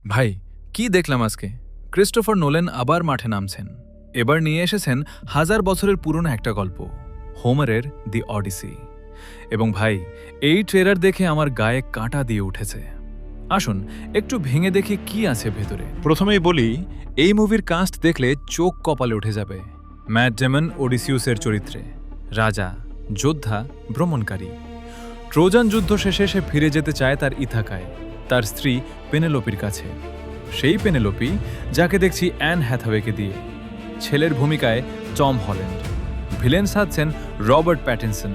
ভাই, কি দেখলাম আজকে? ক্রিস্টোফার নোলেন আবার মাঠে নামছেন। এবার নিয়ে এসেছেন 1000 বছরের পুরনো একটা গল্প, হোমারের দি অডিসি। এবং ভাই, এই ট্রেলার দেখে আমার গায়ে কাঁটা দিয়ে উঠেছে। আসুন একটু ভেঙে দেখি কি আছে ভেতরে। প্রথমেই বলি, এই মুভির কাস্ট দেখলে চোখ কপালে উঠে যাবে। ম্যাট ডেমন ওডিসিউসের চরিত্রে, রাজা, যোদ্ধা, ভ্রমণকারী। ট্রোজান যুদ্ধ শেষে সে ফিরে যেতে চায় তার ইথাকায়, তার স্ত্রী পেনেলোপির কাছে। সেই পেনেলোপি যাকে দেখছি অ্যান হ্যাথাওয়েকে দিয়ে। ছেলের ভূমিকায় টম হল্যান্ড, ভিলেন সাজছেন রবার্ট প্যাটিনসন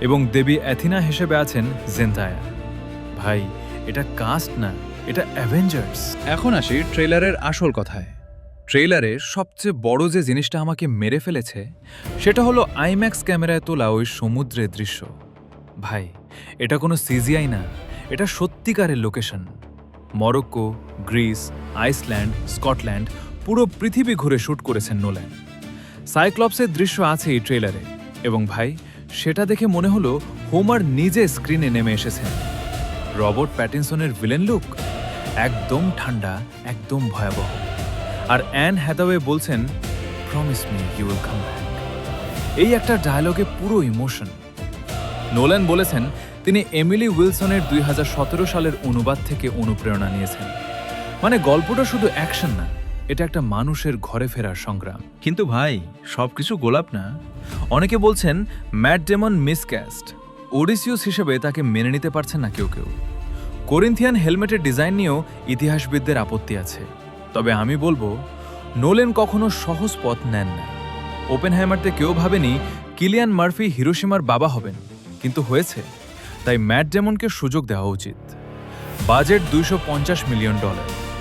এবং দেবী অ্যাথিনা হিসেবে আছেন জেন্দায়া। ভাই, এটা কাস্ট না, এটা অ্যাভেঞ্জার্স। এখন আসি ট্রেলারের আসল কথায়। ট্রেলারে সবচেয়ে বড় যে জিনিসটা আমাকে মেরে ফেলেছে সেটা হলো আইম্যাক্স ক্যামেরায় তোলা ওই সমুদ্রের দৃশ্য। ভাই, এটা কোনো সিজিআই না, এটা সত্যিকারের location. Morocco, Greece, Iceland, Scotland, পুরো পৃথিবী ঘুরে শ্যুট করেছেন নোল্যান। সাইক্লপসের দৃশ্য আছে এই ট্রেলারে, এবং ভাই, সেটা দেখে মনে হলো হোমার নিজে স্ক্রিনে নেমে এসেছেন। রবার্ট প্যাটিনসনের ভিলেন লুক একদম ঠান্ডা, একদম ভয়াবহ। আর অ্যান হ্যাথাওয়ে বলছেন, promise me you will come back. এই একটা ডায়লগে পুরো ইমোশন। নোল্যান বলেছেন তিনি এমিলি উইলসনের 2017 সালের অনুবাদ থেকে অনুপ্রেরণা নিয়েছেন। মানে গল্পটা শুধু অ্যাকশন না, এটা একটা মানুষের ঘরে ফেরার সংগ্রাম। কিন্তু ভাই, সবকিছু গোলাপ না। অনেকে বলছেন ম্যাট ডেমন মিসক্যাস্ট, ওডিসিউস হিসেবে তাকে মেনে নিতে পারছেন না কেউ কেউ। করিন্থিয়ান হেলমেটের ডিজাইন নিয়েও ইতিহাসবিদদের আপত্তি আছে। তবে আমি বলবো, নোলেন কখনো সহজ পথ নেন না। ওপেনহাইমারতে কেউ ভাবেনি কিলিয়ান মার্ফি হিরোশিমার বাবা হবেন, কিন্তু হয়েছে। তাই ম্যাট ডেমনকে সুযোগ দেওয়া উচিত। বাজেট $250 মিলিয়ন,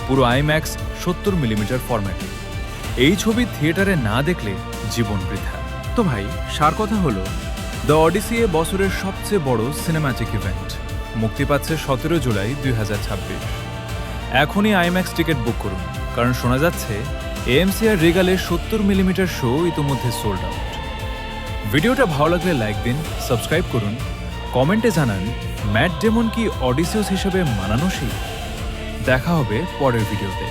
পুরো আইম্যাক্স 70 মিলিমিটার ফরম্যাটে। এই ছবি থিয়েটারে না দেখলে জীবন বৃথা। তো ভাই, সার কথা হলো, দ্য অডিসি এ বছরের সবচেয়ে বড় সিনেম্যাটিক ইভেন্ট। মুক্তি পাচ্ছে 17 জুলাই 2026। এখনই আইম্যাক্স টিকিট বুক করুন, কারণ শোনা যাচ্ছে এএমসি আর রিগালে 70 মিলিমিটার শো ইতোমধ্যে সোল্ড আউট। ভিডিওটা ভালো লাগলে লাইক দিন, সাবস্ক্রাইব করুন, কমেন্টে জানান ম্যাট ডেমন কি অডিসিউস হিসেবে মানানসই। দেখা হবে পরের ভিডিওতে।